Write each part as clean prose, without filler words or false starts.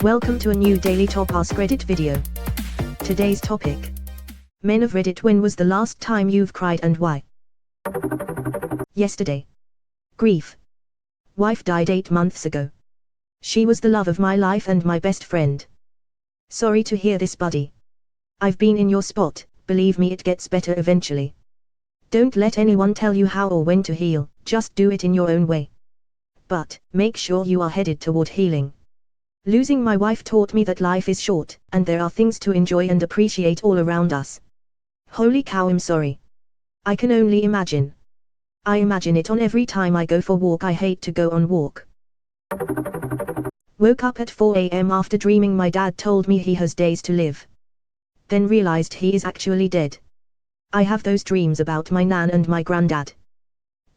Welcome to a new daily top Askreddit video. Today's topic. Men of Reddit, when was the last time you've cried and why? Yesterday. Grief. Wife died 8 months ago. She was the love of my life and my best friend. Sorry to hear this, buddy. I've been in your spot, believe me, it gets better eventually. Don't let anyone tell you how or when to heal, just do it in your own way. But, make sure you are headed toward healing. Losing my wife taught me that life is short, and there are things to enjoy and appreciate all around us. Holy cow, I'm sorry. I can only imagine. I imagine it on every time I go for walk. I hate to go on walk. Woke up at 4 a.m. after dreaming my dad told me he has days to live. Then realized he is actually dead. I have those dreams about my nan and my granddad.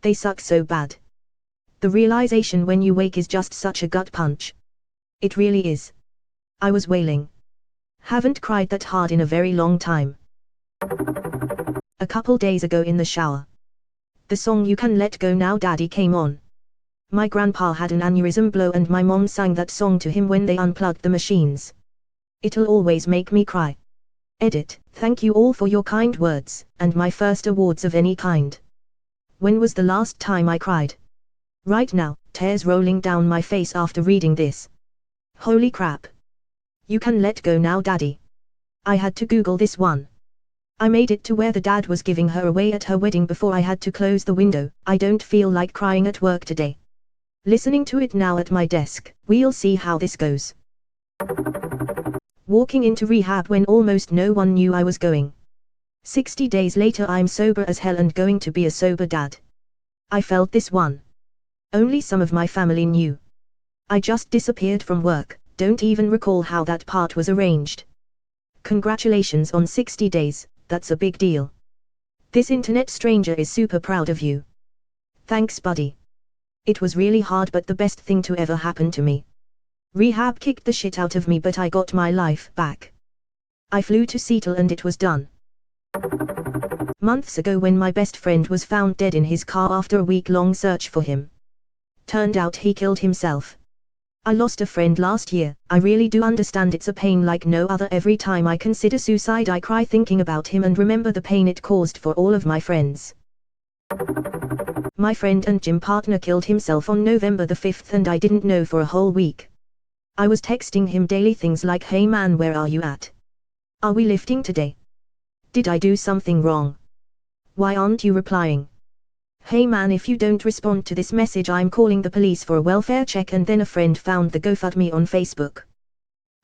They suck so bad. The realization when you wake is just such a gut punch. It really is. I was wailing. Haven't cried that hard in a very long time. A couple days ago in the shower. The song You Can Let Go Now Daddy came on. My grandpa had an aneurysm blow and my mom sang that song to him when they unplugged the machines. It'll always make me cry. Edit, thank you all for your kind words, and my first awards of any kind. When was the last time I cried? Right now, tears rolling down my face after reading this. Holy crap. You can let go now daddy. I had to Google this one. I made it to where the dad was giving her away at her wedding before I had to close the window. I don't feel like crying at work today. Listening to it now at my desk, we'll see how this goes. Walking into rehab when almost no one knew I was going. 60 days later I'm sober as hell and going to be a sober dad. I felt this one. Only some of my family knew. I just disappeared from work, don't even recall how that part was arranged. Congratulations on 60 days, that's a big deal. This internet stranger is super proud of you. Thanks, buddy. It was really hard, but the best thing to ever happen to me. Rehab kicked the shit out of me, but I got my life back. I flew to Seattle and it was done. Months ago when my best friend was found dead in his car after a week-long search for him. Turned out he killed himself. I lost a friend last year. I really do understand, it's a pain like no other. Every time I consider suicide I cry thinking about him and remember the pain it caused for all of my friends. My friend and gym partner killed himself on November the 5th and I didn't know for a whole week. I was texting him daily things like, hey man, where are you at? Are we lifting today? Did I do something wrong? Why aren't you replying? Hey man, if you don't respond to this message I'm calling the police for a welfare check. And then a friend found the GoFundMe on Facebook.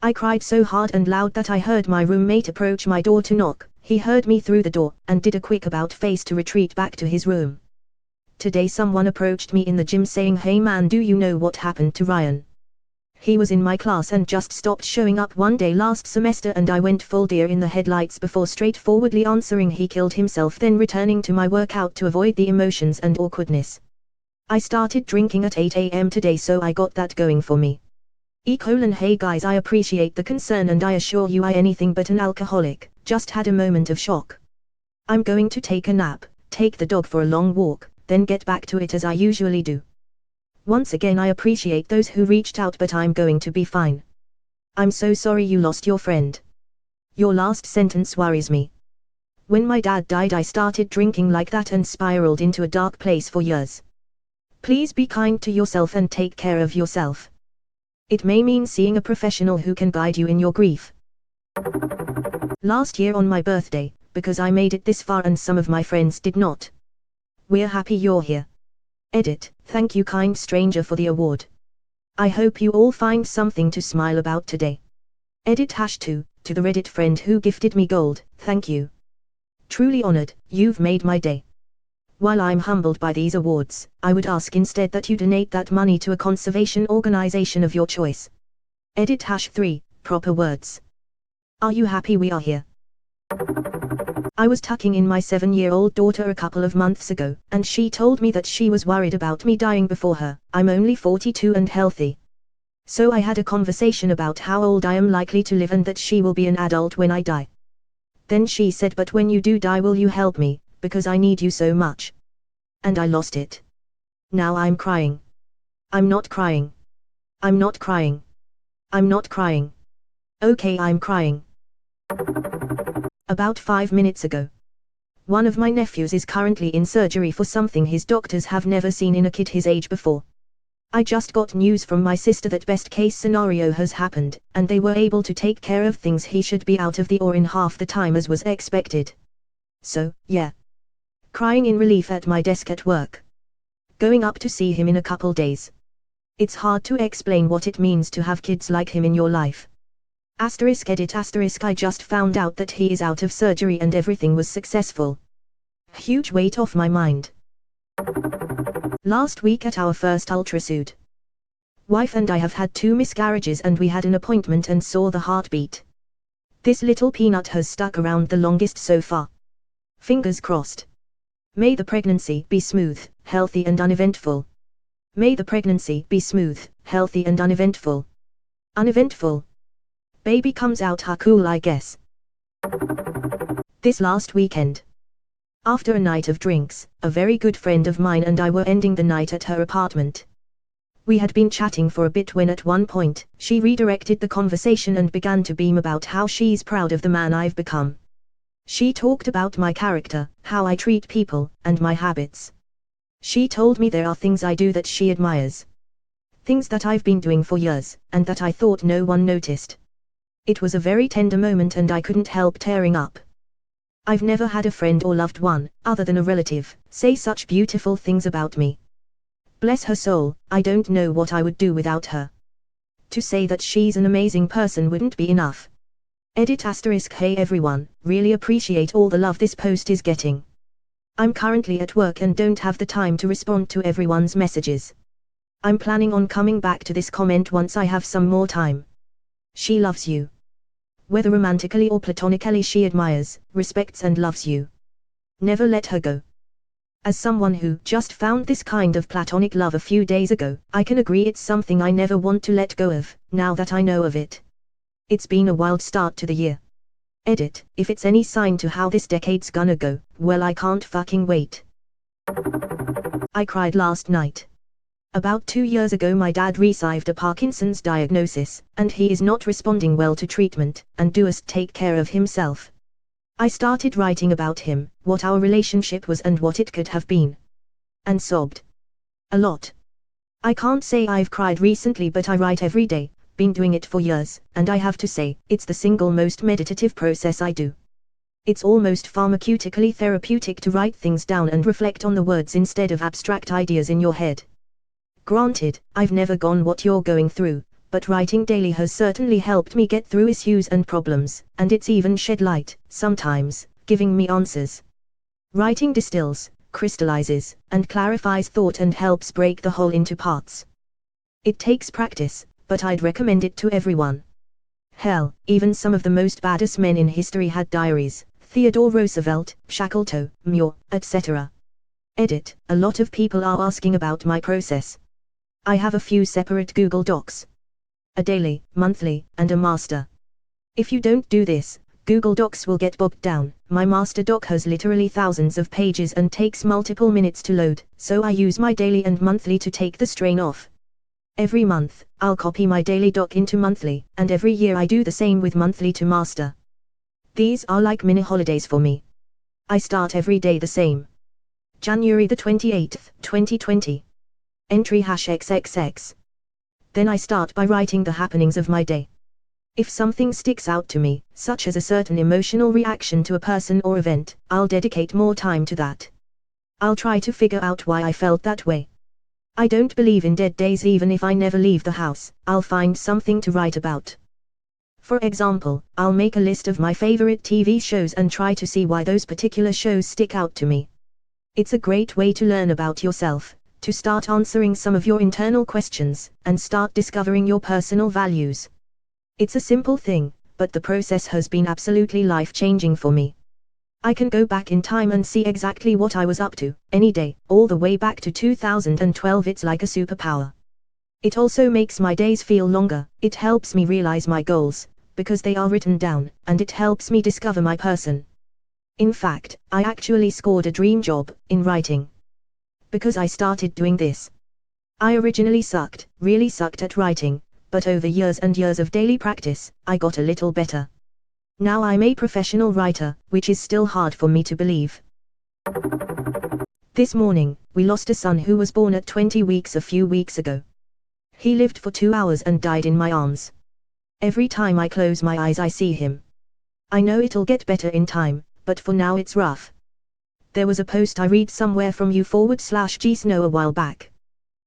I cried so hard and loud that I heard my roommate approach my door to knock. He heard me through the door, and did a quick about face to retreat back to his room. Today someone approached me in the gym saying, hey man, do you know what happened to Ryan? He was in my class and just stopped showing up one day last semester, and I went full deer in the headlights before straightforwardly answering he killed himself, then returning to my workout to avoid the emotions and awkwardness. I started drinking at 8 a.m. today, so I got that going for me. Hey guys, I appreciate the concern and I assure you I anything but an alcoholic, just had a moment of shock. I'm going to take a nap, take the dog for a long walk, then get back to it as I usually do. Once again I appreciate those who reached out, but I'm going to be fine. I'm so sorry you lost your friend. Your last sentence worries me. When my dad died I started drinking like that and spiraled into a dark place for years. Please be kind to yourself and take care of yourself. It may mean seeing a professional who can guide you in your grief. Last year on my birthday, because I made it this far and some of my friends did not. We're happy you're here. Edit, thank you kind stranger for the award. I hope you all find something to smile about today. Edit #2, to the Reddit friend who gifted me gold, thank you. Truly honored, you've made my day. While I'm humbled by these awards, I would ask instead that you donate that money to a conservation organization of your choice. Edit #3, proper words. Are you happy we are here? I was tucking in my 7-year-old daughter a couple of months ago, and she told me that she was worried about me dying before her. I'm only 42 and healthy. So I had a conversation about how old I am likely to live and that she will be an adult when I die. Then she said, but when you do die will you help me, because I need you so much. And I lost it. Now I'm crying. I'm not crying. I'm not crying. I'm not crying. Okay, I'm crying. About 5 minutes ago. One of my nephews is currently in surgery for something his doctors have never seen in a kid his age before. I just got news from my sister that best case scenario has happened, and they were able to take care of things. He should be out of the OR in half the time as was expected. So, yeah. Crying in relief at my desk at work. Going up to see him in a couple days. It's hard to explain what it means to have kids like him in your life. *edit*** I just found out that he is out of surgery and everything was successful. Huge weight off my mind. Last week at our first ultrasound. Wife and I have had 2 miscarriages and we had an appointment and saw the heartbeat. This little peanut has stuck around the longest so far. Fingers crossed. May the pregnancy be smooth, healthy and uneventful. May the pregnancy be smooth, healthy and uneventful. Uneventful. Baby comes out cool, I guess. This last weekend. After a night of drinks, a very good friend of mine and I were ending the night at her apartment. We had been chatting for a bit when at one point, she redirected the conversation and began to beam about how she's proud of the man I've become. She talked about my character, how I treat people, and my habits. She told me there are things I do that she admires. Things that I've been doing for years, and that I thought no one noticed. It was a very tender moment and I couldn't help tearing up. I've never had a friend or loved one, other than a relative, say such beautiful things about me. Bless her soul, I don't know what I would do without her. To say that she's an amazing person wouldn't be enough. **Hey everyone, really appreciate all the love this post is getting. I'm currently at work and don't have the time to respond to everyone's messages. I'm planning on coming back to this comment once I have some more time. She loves you. Whether romantically or platonically, she admires, respects and loves you. Never let her go. As someone who just found this kind of platonic love a few days ago, I can agree it's something I never want to let go of, now that I know of it. It's been a wild start to the year. Edit, if it's any sign to how this decade's gonna go, well I can't fucking wait. I cried last night. About 2 years ago my dad received a Parkinson's diagnosis, and he is not responding well to treatment, and does take care of himself. I started writing about him, what our relationship was and what it could have been. And sobbed. A lot. I can't say I've cried recently, but I write every day, been doing it for years, and I have to say, it's the single most meditative process I do. It's almost pharmaceutically therapeutic to write things down and reflect on the words instead of abstract ideas in your head. Granted, I've never gone what you're going through, but writing daily has certainly helped me get through issues and problems, and it's even shed light, sometimes, giving me answers. Writing distills, crystallizes, and clarifies thought and helps break the whole into parts. It takes practice, but I'd recommend it to everyone. Hell, even some of the most badass men in history had diaries, Theodore Roosevelt, Shackleton, Muir, etc. Edit, a lot of people are asking about my process. I have a few separate Google Docs. A daily, monthly, and a master. If you don't do this, Google Docs will get bogged down. My master doc has literally thousands of pages and takes multiple minutes to load, so I use my daily and monthly to take the strain off. Every month, I'll copy my daily doc into monthly, and every year I do the same with monthly to master. These are like mini holidays for me. I start every day the same. January the 28th, 2020. Entry #XXX. Then I start by writing the happenings of my day. If something sticks out to me, such as a certain emotional reaction to a person or event, I'll dedicate more time to that. I'll try to figure out why I felt that way. I don't believe in dead days. Even if I never leave the house, I'll find something to write about. For example, I'll make a list of my favorite TV shows and try to see why those particular shows stick out to me. It's a great way to learn about yourself, to start answering some of your internal questions, and start discovering your personal values. It's a simple thing, but the process has been absolutely life-changing for me. I can go back in time and see exactly what I was up to, any day, all the way back to 2012. It's like a superpower. It also makes my days feel longer. It helps me realize my goals, because they are written down, and it helps me discover my person. In fact, I actually scored a dream job in writing. Because I started doing this. I originally really sucked at writing, but over years and years of daily practice, I got a little better. Now I'm a professional writer, which is still hard for me to believe. This morning, we lost a son who was born at 20 weeks a few weeks ago. He lived for 2 hours and died in my arms. Every time I close my eyes I see him. I know it'll get better in time, but for now it's rough. There was a post I read somewhere from you/G Snow a while back.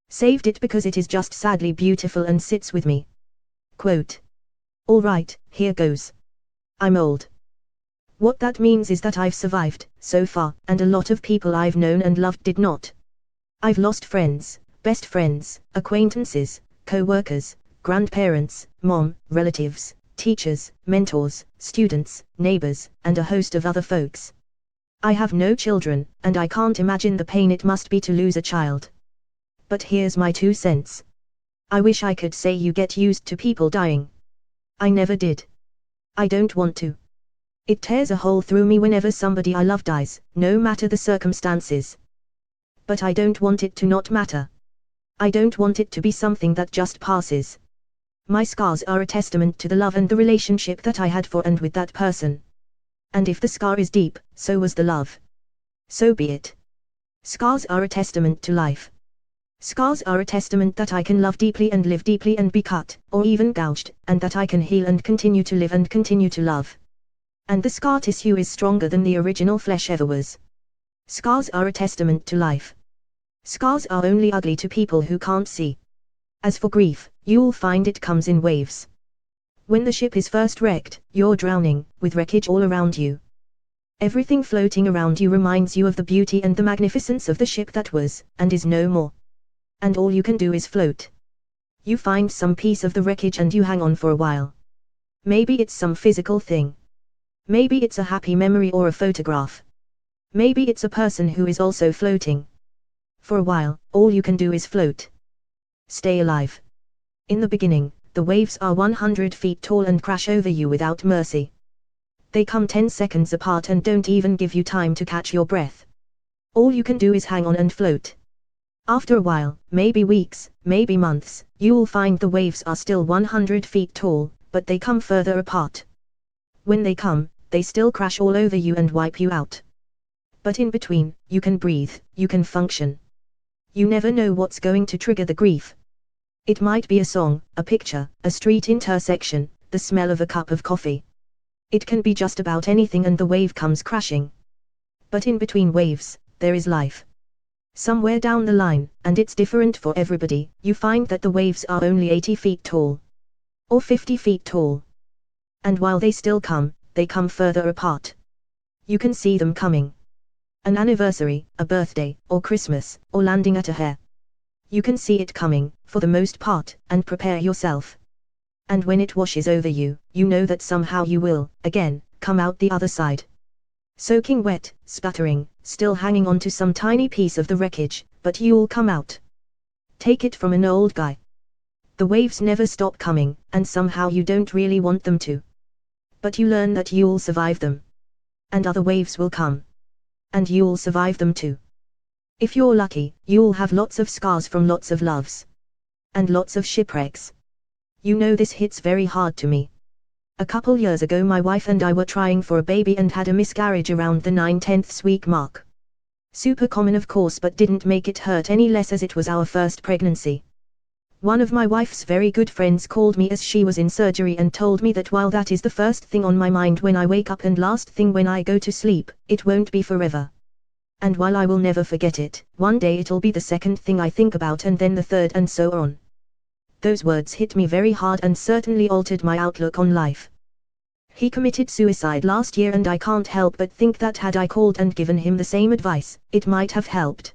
Saved it because it is just sadly beautiful and sits with me. Quote. Alright, here goes. I'm old. What that means is that I've survived, so far, and a lot of people I've known and loved did not. I've lost friends, best friends, acquaintances, co-workers, grandparents, mom, relatives, teachers, mentors, students, neighbors, and a host of other folks. I have no children, and I can't imagine the pain it must be to lose a child. But here's my 2 cents. I wish I could say you get used to people dying. I never did. I don't want to. It tears a hole through me whenever somebody I love dies, no matter the circumstances. But I don't want it to not matter. I don't want it to be something that just passes. My scars are a testament to the love and the relationship that I had for and with that person. And if the scar is deep, so was the love. So be it. Scars are a testament to life. Scars are a testament that I can love deeply and live deeply and be cut, or even gouged, and that I can heal and continue to live and continue to love. And the scar tissue is stronger than the original flesh ever was. Scars are a testament to life. Scars are only ugly to people who can't see. As for grief, you'll find it comes in waves. When the ship is first wrecked, you're drowning, with wreckage all around you. Everything floating around you reminds you of the beauty and the magnificence of the ship that was, and is no more. And all you can do is float. You find some piece of the wreckage and you hang on for a while. Maybe it's some physical thing. Maybe it's a happy memory or a photograph. Maybe it's a person who is also floating. For a while, all you can do is float. Stay alive. In the beginning, the waves are 100 feet tall and crash over you without mercy. They come 10 seconds apart and don't even give you time to catch your breath. All you can do is hang on and float. After a while, maybe weeks, maybe months, you'll find the waves are still 100 feet tall, but they come further apart. When they come, they still crash all over you and wipe you out. But in between, you can breathe, you can function. You never know what's going to trigger the grief. It might be a song, a picture, a street intersection, the smell of a cup of coffee. It can be just about anything and the wave comes crashing. But in between waves, there is life. Somewhere down the line, and it's different for everybody, you find that the waves are only 80 feet tall. Or 50 feet tall. And while they still come, they come further apart. You can see them coming. An anniversary, a birthday, or Christmas, or landing at a hair. You can see it coming, for the most part, and prepare yourself. And when it washes over you, you know that somehow you will, again, come out the other side. Soaking wet, sputtering, still hanging on to some tiny piece of the wreckage, but you'll come out. Take it from an old guy. The waves never stop coming, and somehow you don't really want them to. But you learn that you'll survive them. And other waves will come. And you'll survive them too. If you're lucky, you'll have lots of scars from lots of loves. And lots of shipwrecks. You know this hits very hard to me. A couple years ago my wife and I were trying for a baby and had a miscarriage around the 9/10 week mark. Super common of course, but didn't make it hurt any less as it was our first pregnancy. One of my wife's very good friends called me as she was in surgery and told me that while that is the first thing on my mind when I wake up and last thing when I go to sleep, it won't be forever. And while I will never forget it, one day it'll be the second thing I think about and then the third and so on. Those words hit me very hard and certainly altered my outlook on life. He committed suicide last year and I can't help but think that had I called and given him the same advice, it might have helped.